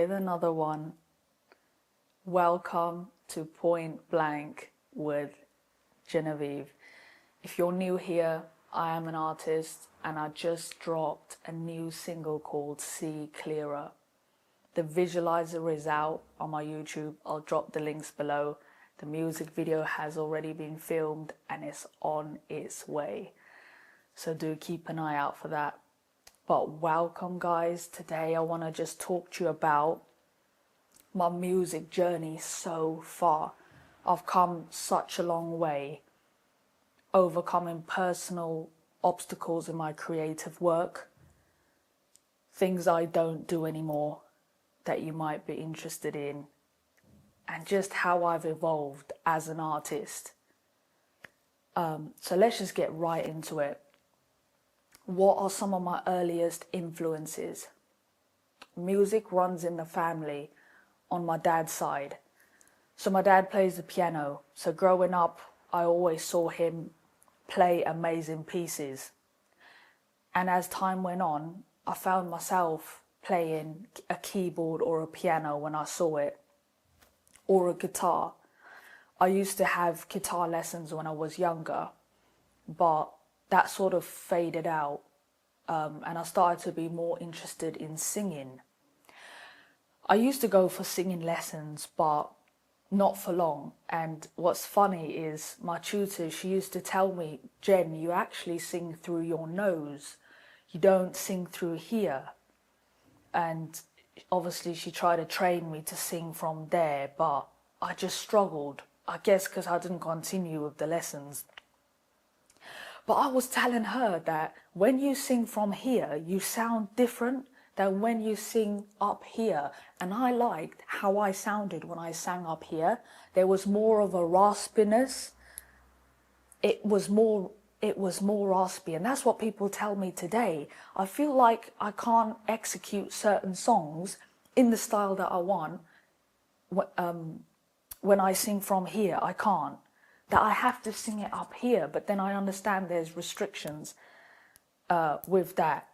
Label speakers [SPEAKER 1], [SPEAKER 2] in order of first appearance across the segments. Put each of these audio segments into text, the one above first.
[SPEAKER 1] with another one. Welcome to Point Blank with Genevieve. If you're new here, I am an artist and I just dropped a new single called See Clearer. The visualizer is out on my YouTube. I'll drop the links below. The music video has already been filmed and it's on its way. So do keep an eye out for that. But welcome guys. Today I want to just talk to you about my music journey so far. I've come such a long way, overcoming personal obstacles in my creative work, things I don't do anymore that you might be interested in, and just how I've evolved as an artist. So let's just get right into it. What are some of my earliest influences? Music runs in the family on my dad's side. So my dad plays the piano. So growing up, I always saw him play amazing pieces. And as time went on, I found myself playing a keyboard or a piano when I saw it, or a guitar. I used to have guitar lessons when I was younger, but that sort of faded out, and I started to be more interested in singing. I used to go for singing lessons, but not for long. And what's funny is my tutor, she used to tell me, Jen, you actually sing through your nose. You don't sing through here. And obviously she tried to train me to sing from there, but I just struggled. I guess because I didn't continue with the lessons. But I was telling her that when you sing from here, you sound different than when you sing up here. And I liked how I sounded when I sang up here. There was more of a raspiness. It was more raspy. And that's what people tell me today. I feel like I can't execute certain songs in the style that I want. When I sing from here, I can't. That I have to sing it up here, but then I understand there's restrictions with that.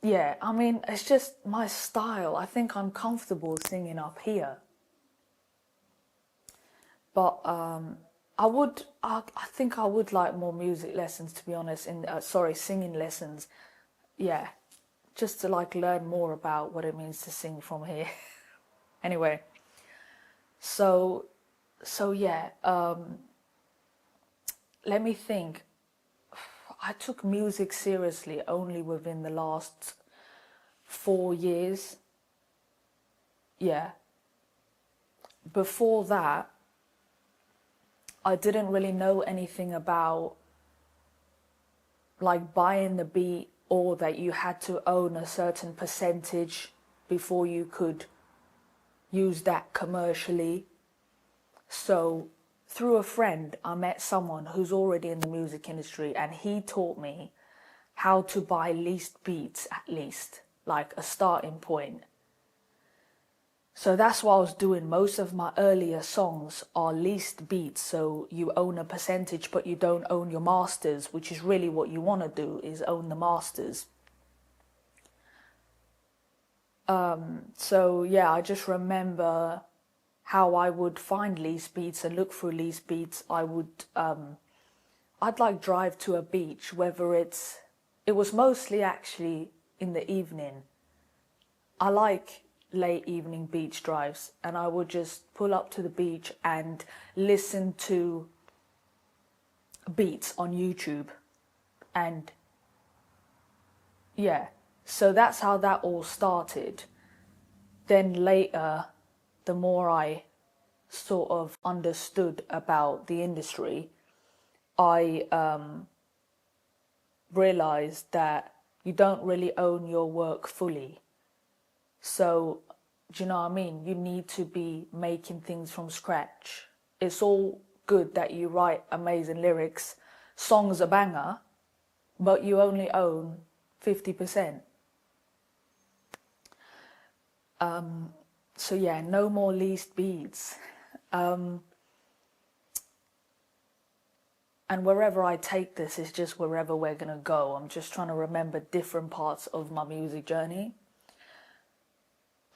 [SPEAKER 1] Yeah, I mean, it's just my style. I think I'm comfortable singing up here. But I think I would like more music lessons, to be honest, singing lessons. Yeah, just to like learn more about what it means to sing from here. Anyway, so yeah, let me think. I took music seriously only within the last 4 years. Yeah. Before that, I didn't really know anything about like buying the beat, or that you had to own a certain percentage before you could use that commercially. So through a friend, I met someone who's already in the music industry, and he taught me how to buy leased beats, at least, like a starting point. So that's what I was doing. Most of my earlier songs are leased beats, so you own a percentage, but you don't own your masters, which is really what you want to do, is own the masters. So yeah, I just remember how I would find leased beats and look for leased beats. I'd like drive to a beach, whether it was mostly actually in the evening. I like late evening beach drives, and I would just pull up to the beach and listen to beats on YouTube. And yeah, so that's how that all started. Then later, the more I sort of understood about the industry, I realized that you don't really own your work fully. So, do you know what I mean? You need to be making things from scratch. It's all good that you write amazing lyrics, songs a banger, but you only own 50%. So yeah, no more leased beats. And wherever I take this is just wherever we're going to go. I'm just trying to remember different parts of my music journey.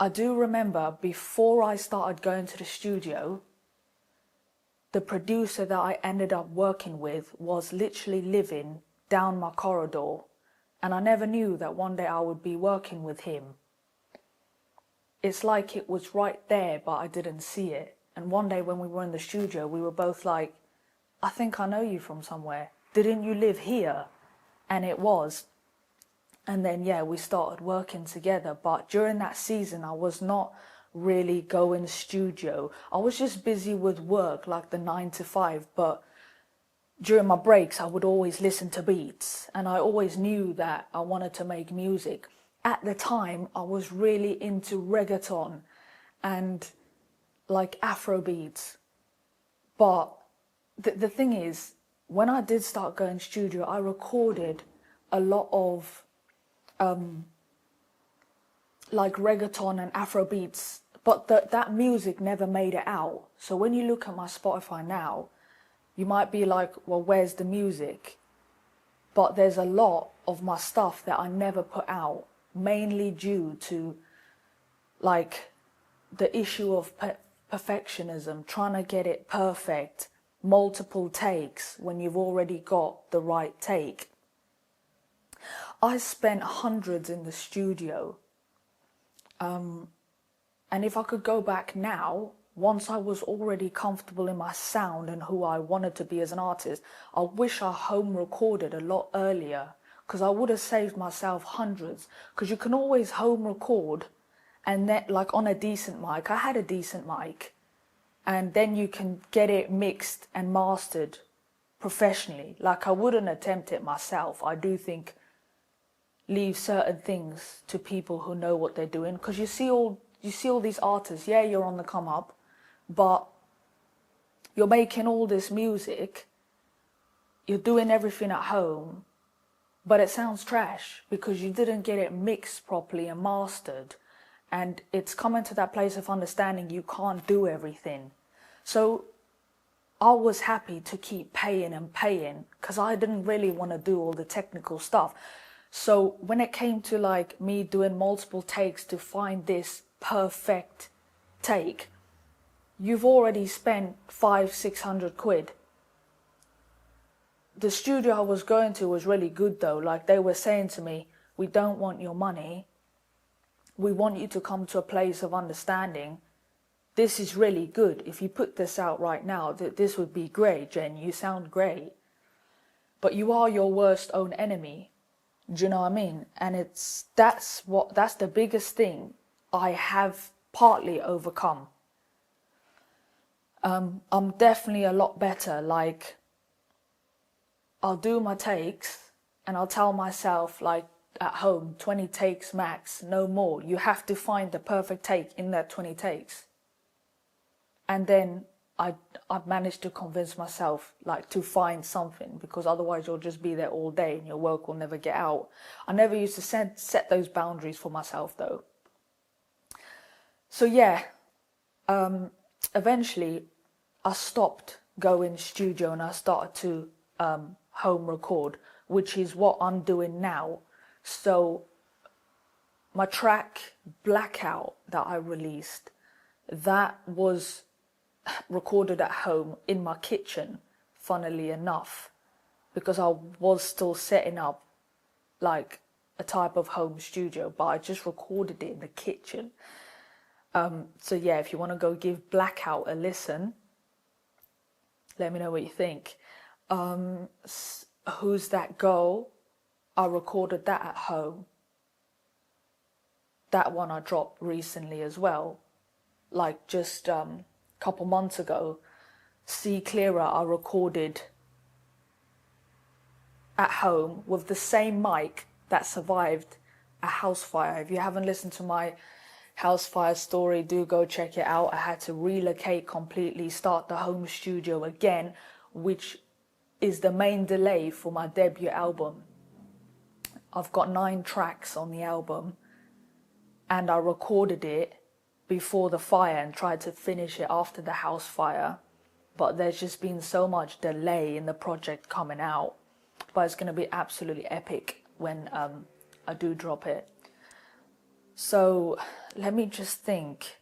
[SPEAKER 1] I do remember before I started going to the studio, the producer that I ended up working with was literally living down my corridor, and I never knew that one day I would be working with him. It's like it was right there, but I didn't see it. And one day when we were in the studio, we were both like, I think I know you from somewhere. Didn't you live here? And it was. And then, yeah, we started working together. But during that season, I was not really going studio. I was just busy with work, like the 9 to 5. But during my breaks, I would always listen to beats. And I always knew that I wanted to make music. At the time, I was really into reggaeton and like Afro beats. But the thing is, when I did start going studio, I recorded a lot of like reggaeton and Afro beats, but that music never made it out. So when you look at my Spotify now, you might be like, well, where's the music? But there's a lot of my stuff that I never put out, mainly due to like the issue of perfectionism, trying to get it perfect, multiple takes when you've already got the right take. I spent hundreds in the studio. And if I could go back now, once I was already comfortable in my sound and who I wanted to be as an artist, I wish I home recorded a lot earlier, because I would have saved myself hundreds. Because you can always home record, and then like on a decent mic, I had a decent mic, and then you can get it mixed and mastered professionally. Like I wouldn't attempt it myself. I do think leave certain things to people who know what they're doing, because you see all these artists, yeah, you're on the come up, but you're making all this music, you're doing everything at home, but it sounds trash because you didn't get it mixed properly and mastered, and it's coming to that place of understanding you can't do everything. So I was happy to keep paying and paying because I didn't really want to do all the technical stuff. So when it came to like me doing multiple takes to find this perfect take, you've already spent 500-600 quid. The studio I was going to was really good though. Like they were saying to me, we don't want your money. We want you to come to a place of understanding. This is really good. If you put this out right now, this would be great, Jen. You sound great. But you are your worst own enemy. Do you know what I mean? And that's the biggest thing I have partly overcome. I'm definitely a lot better. Like, I'll do my takes and I'll tell myself, like, at home, 20 takes max, no more. You have to find the perfect take in that 20 takes. And then I've managed to convince myself, like, to find something, because otherwise you'll just be there all day and your work will never get out. I never used to set those boundaries for myself, though. So, yeah, eventually I stopped going studio and I started to home record, which is what I'm doing now. So my track Blackout that I released, that was recorded at home in my kitchen, funnily enough, because I was still setting up like a type of home studio, but I just recorded it in the kitchen. So yeah, if you want to go give Blackout a listen, let me know what you think. Who's That Girl? I recorded that at home. That one I dropped recently as well, like just couple months ago. See Clearer I recorded at home with the same mic that survived a house fire. If you haven't listened to my house fire story, do go check it out. I had to relocate completely, start the home studio again, which is the main delay for my debut album. I've got 9 tracks on the album and I recorded it before the fire and tried to finish it after the house fire, but there's just been so much delay in the project coming out. But it's going to be absolutely epic when I do drop it. So let me just think.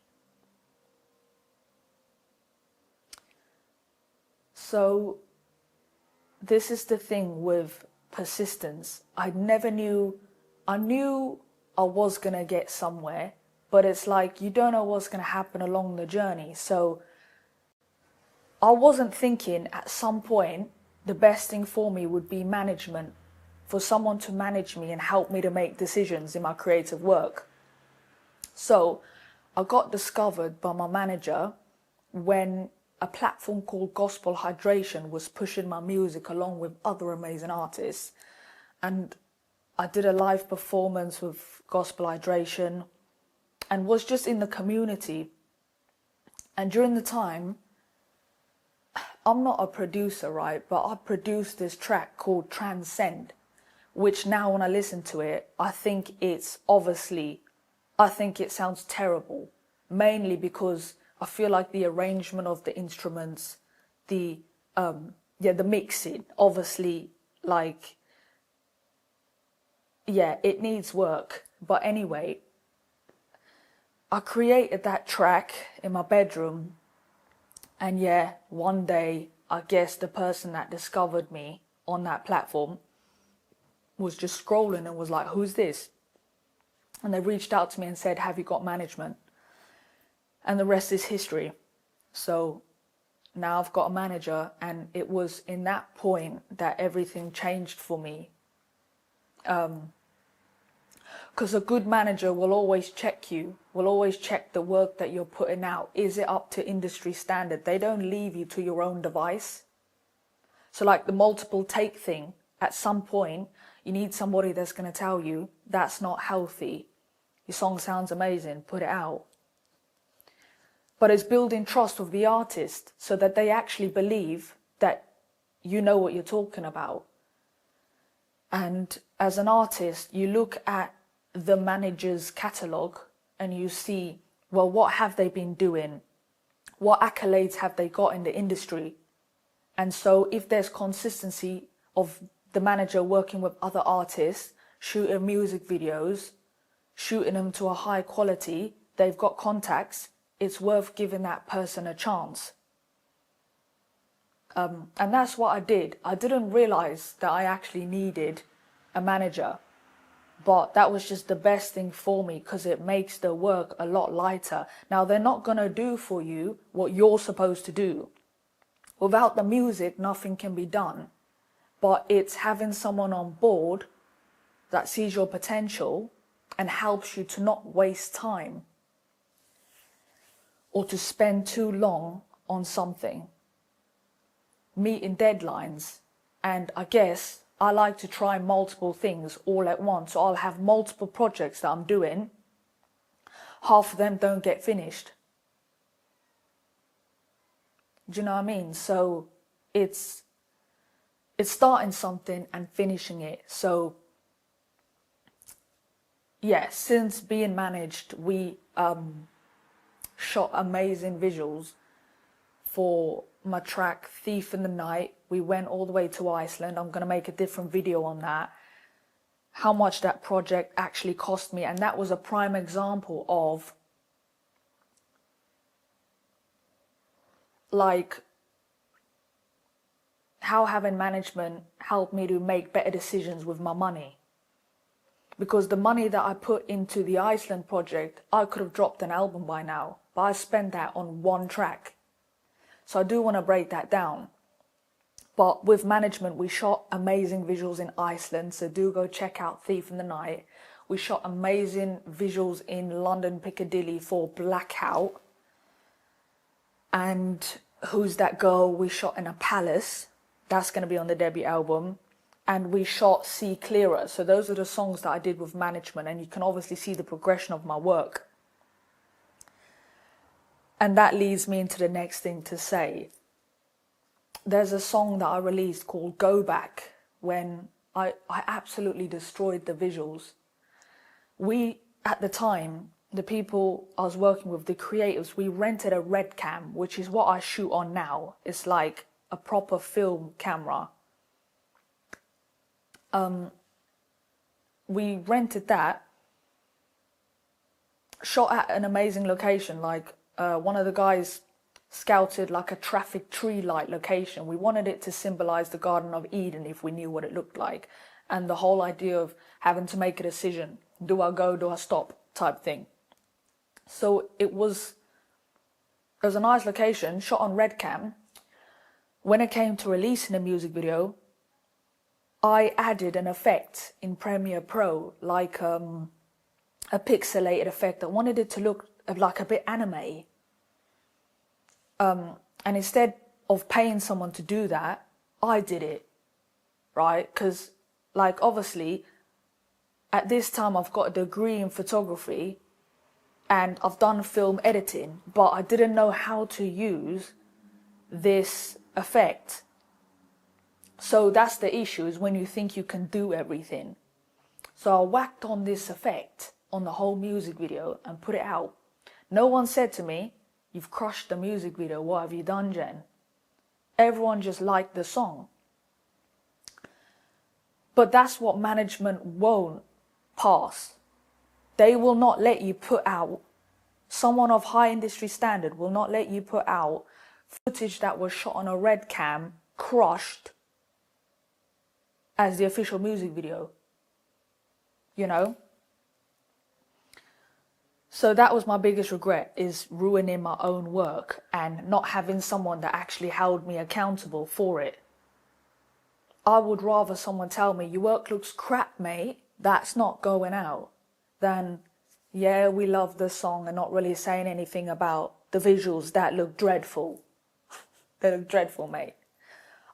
[SPEAKER 1] So this is the thing with persistence. I knew I was going to get somewhere, but it's like you don't know what's going to happen along the journey. So I wasn't thinking at some point the best thing for me would be management, for someone to manage me and help me to make decisions in my creative work. So I got discovered by my manager when a platform called Gospel Hydration was pushing my music along with other amazing artists. And I did a live performance with Gospel Hydration and was just in the community. And during the time, I'm not a producer, right? But I produced this track called Transcend, which now when I listen to it, I think it sounds terrible, mainly because I feel like the arrangement of the instruments, the mixing, obviously, like, yeah, it needs work. But anyway, I created that track in my bedroom, and yeah, one day, I guess the person that discovered me on that platform was just scrolling and was like, who's this? And they reached out to me and said, have you got management? And the rest is history. So now I've got a manager, and it was in that point that everything changed for me. Because a good manager will always check the work that you're putting out. Is it up to industry standard? They don't leave you to your own device. So like the multiple take thing, at some point, you need somebody that's going to tell you that's not healthy. Your song sounds amazing, put it out. But it's building trust with the artist so that they actually believe that you know what you're talking about. And as an artist, you look at the manager's catalogue and you see, well, what have they been doing? What accolades have they got in the industry? And so if there's consistency of the manager working with other artists, shooting music videos, shooting them to a high quality, they've got contacts, it's worth giving that person a chance. And that's what I did. I didn't realize that I actually needed a manager, but that was just the best thing for me because it makes the work a lot lighter. Now, they're not going to do for you what you're supposed to do. Without the music, nothing can be done. But it's having someone on board that sees your potential and helps you to not waste time or to spend too long on something, meeting deadlines. And I guess I like to try multiple things all at once. So I'll have multiple projects that I'm doing. Half of them don't get finished. Do you know what I mean? So it's starting something and finishing it. So yeah, since being managed, we shot amazing visuals for my track Thief in the Night. We went all the way to Iceland. I'm going to make a different video on that, how much that project actually cost me. And that was a prime example of like how having management helped me to make better decisions with my money. Because the money that I put into the Iceland project, I could have dropped an album by now, but I spent that on one track. So I do want to break that down. But with management, we shot amazing visuals in Iceland, so do go check out Thief in the Night. We shot amazing visuals in London Piccadilly for Blackout. And Who's That Girl, we shot in a palace. That's going to be on the debut album. And we shot See Clearer. So those are the songs that I did with management, and you can obviously see the progression of my work. And that leads me into the next thing to say. There's a song that I released called Go Back when I absolutely destroyed the visuals. We, at the time, the people I was working with, the creatives, we rented a Red Cam, which is what I shoot on now. It's like a proper film camera. We rented that, shot at an amazing location. Like one of the guys scouted like a traffic tree light location. We wanted it to symbolize the Garden of Eden if we knew what it looked like. And the whole idea of having to make a decision, do I go, do I stop, type thing. So it was a nice location, shot on red cam. When it came to releasing a music video, I added an effect in Premiere Pro, like a pixelated effect. I wanted it to look like a bit anime. And instead of paying someone to do that, I did it, right? Because, like, obviously, at this time I've got a degree in photography and I've done film editing, but I didn't know how to use this effect. So that's the issue, is when you think you can do everything. So I whacked on this effect on the whole music video and put it out. No one said to me, "You've crushed the music video, what have you done, Jen?" Everyone just liked the song. But that's what management won't pass. They will not let you put out, someone of high industry standard will not let you put out footage that was shot on a red cam, crushed, as the official music video, you know? So that was my biggest regret, is ruining my own work and not having someone that actually held me accountable for it. I would rather someone tell me, "Your work looks crap, mate, that's not going out," than, "Yeah, we love the song," and not really saying anything about the visuals that look dreadful. They look dreadful, mate.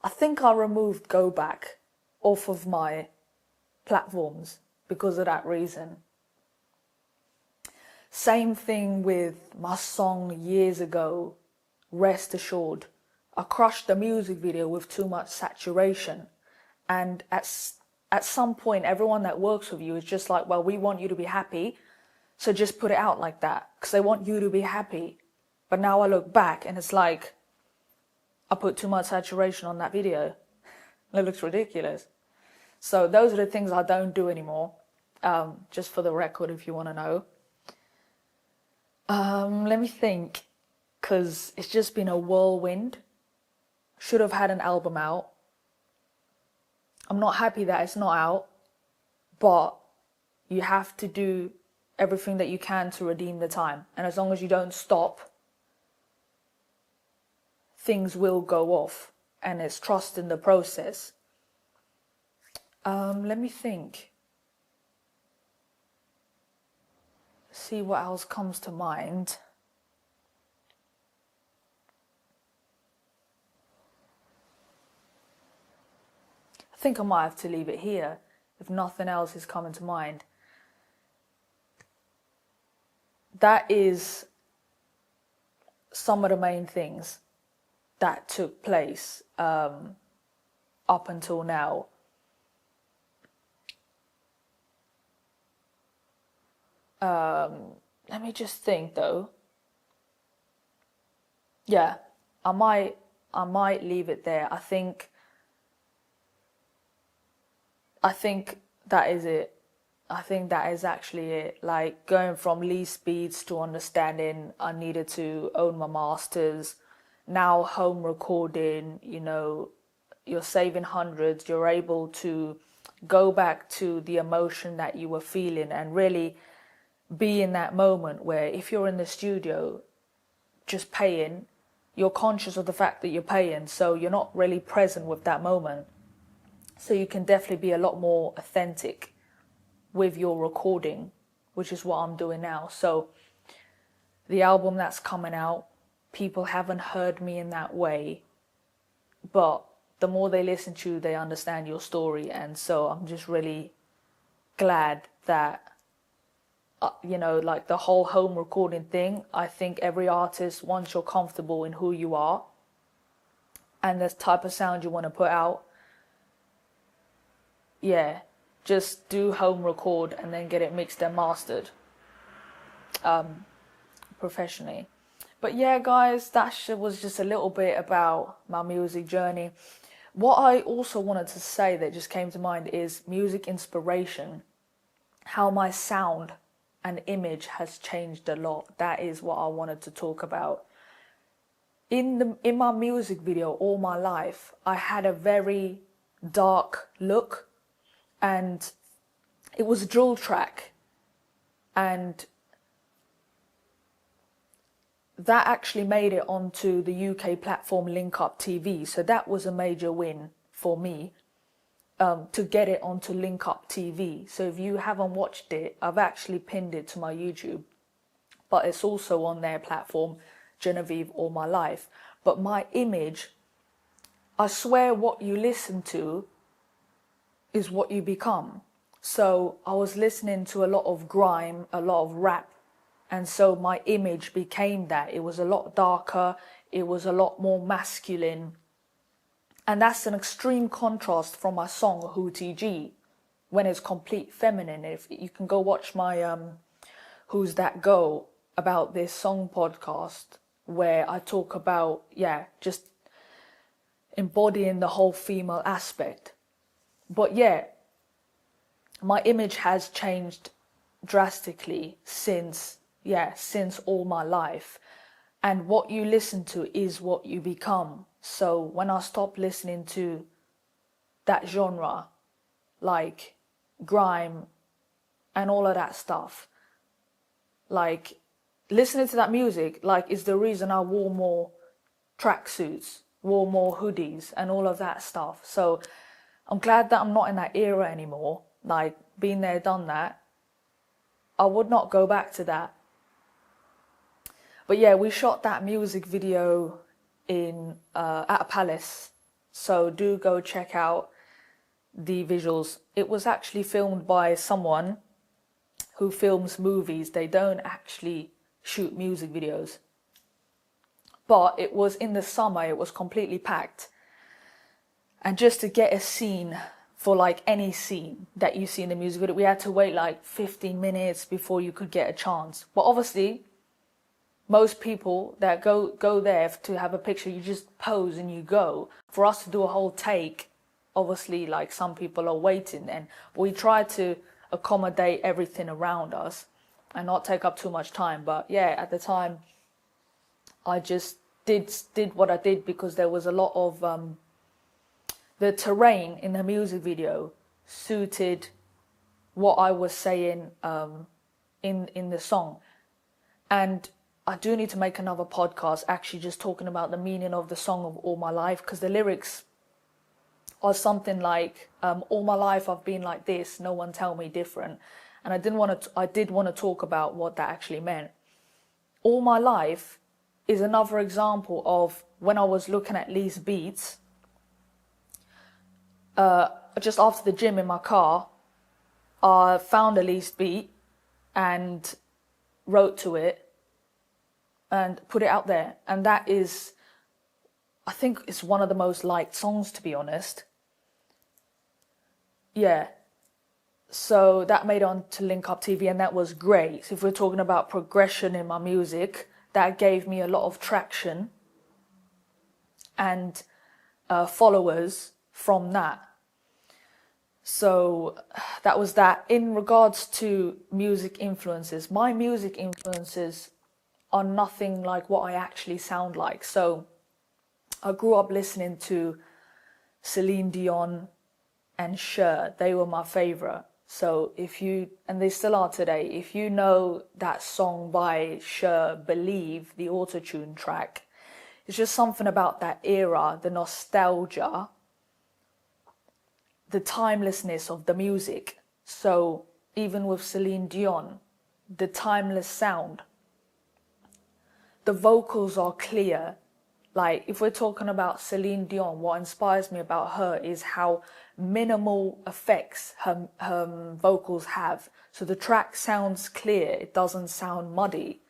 [SPEAKER 1] I think I removed Go Back off of my platforms because of that reason. Same thing with my song years ago, Rest Assured. I crushed the music video with too much saturation. And at some point, everyone that works with you is just like, "Well, we want you to be happy, so just put it out like that," because they want you to be happy. But now I look back and it's like, I put too much saturation on that video. It looks ridiculous. So those are the things I don't do anymore. Just for the record, if you want to know. Let me think, because it's just been a whirlwind. Should have had an album out. I'm not happy that it's not out, but you have to do everything that you can to redeem the time. And as long as you don't stop, things will go off, and it's trust in the process. Let me think. See what else comes to mind. I think I might have to leave it here if nothing else is coming to mind. That is some of the main things that took place up until now. Let me just think though. Yeah, I might leave it there. I think that is it. I think that is actually it. Like, going from least beats to understanding I needed to own my masters. Now home recording, you know, you're saving hundreds. You're able to go back to the emotion that you were feeling and really be in that moment where, if you're in the studio just paying, you're conscious of the fact that you're paying, so you're not really present with that moment. So you can definitely be a lot more authentic with your recording, which is what I'm doing now. So the album that's coming out, people haven't heard me in that way, but the more they listen to you, they understand your story. And so I'm just really glad that, you know, like the whole home recording thing, I think every artist, once you're comfortable in who you are and the type of sound you want to put out, yeah, just do home record and then get it mixed and mastered professionally. But yeah, guys, that was just a little bit about my music journey. What I also wanted to say that just came to mind is music inspiration, how my sound and image has changed a lot. That is what I wanted to talk about. In my music video, All My Life, I had a very dark look, and it was a drill track, and that actually made it onto the UK platform Link Up TV. So that was a major win for me, to get it onto Link Up TV. So if you haven't watched it, I've actually pinned it to my YouTube, but it's also on their platform, Genevive All My Life. But my image, I swear what you listen to is what you become. So I was listening to a lot of grime, a lot of rap, and so my image became that. It was a lot darker, it was a lot more masculine. And that's an extreme contrast from my song Who TG, when it's complete feminine. If you can go watch my Who's That Go about this song podcast, where I talk about, just embodying the whole female aspect. But my image has changed drastically since All My Life. And what you listen to is what you become. So when I stopped listening to that genre, like grime and all of that stuff, like listening to that music, like, is the reason I wore more tracksuits, wore more hoodies and all of that stuff. So I'm glad that I'm not in that era anymore. Like, been there, done that. I would not go back to that. But we shot that music video in at a palace. So do go check out the visuals. It was actually filmed by someone who films movies. They don't actually shoot music videos. But it was in the summer, it was completely packed. And just to get a scene, for like any scene that you see in the music video, we had to wait like 15 minutes before you could get a chance. But obviously, most people that go there to have a picture, you just pose and you go. For us to do a whole take, obviously, like, some people are waiting, and we try to accommodate everything around us and not take up too much time. But at the time, I just did what I did because there was a lot of the terrain in the music video suited what I was saying in the song. And I do need to make another podcast actually just talking about the meaning of the song of All My Life, because the lyrics are something like, all my life I've been like this, no one tell me different. And I did want to talk about what that actually meant. All My Life is another example of when I was looking at Lee's beats, just after the gym in my car, I found a Lee's beat and wrote to it and put it out there. And that is, I think it's one of the most liked songs, to be honest. So that made it on to Link Up TV, and that was great. So if we're talking about progression in my music, that gave me a lot of traction and followers from that. So that was that. In regards to music influences, my music influences are nothing like what I actually sound like. So I grew up listening to Celine Dion and Cher. They were my favorite. So and they still are today, if you know that song by Cher, Believe, the autotune track, it's just something about that era, the nostalgia, the timelessness of the music. So even with Celine Dion, the timeless sound, the vocals are clear. Like, if we're talking about Celine Dion, what inspires me about her is how minimal effects her vocals have. So the track sounds clear, it doesn't sound muddy.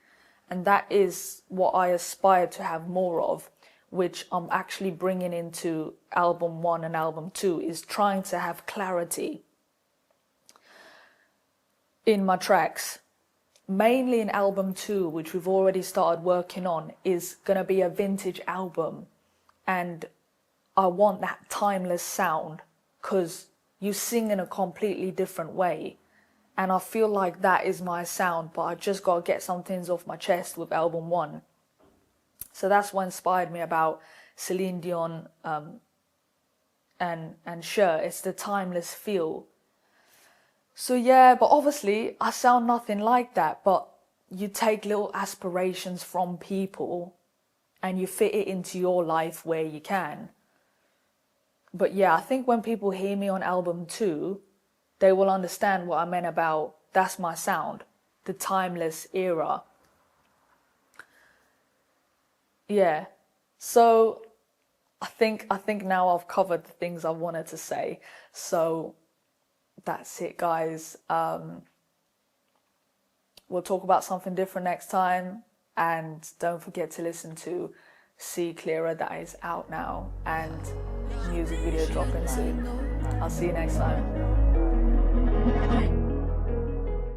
[SPEAKER 1] And that is what I aspire to have more of, which I'm actually bringing into album 1 and album 2, is trying to have clarity in my tracks. Mainly in album 2, which we've already started working on, is going to be a vintage album. And I want that timeless sound, because you sing in a completely different way. And I feel like that is my sound, but I just got to get some things off my chest with album 1. So that's what inspired me about Celine Dion and Cher. It's the timeless feel. So yeah, but obviously I sound nothing like that, but you take little aspirations from people and you fit it into your life where you can. But yeah, I think when people hear me on album 2, they will understand what I meant about that's my sound, the timeless era. Yeah. So I think now I've covered the things I wanted to say. So that's it, guys. We'll talk about something different next time. And don't forget to listen to See Clearer, that is out now, and music video dropping soon. I'll see you next time.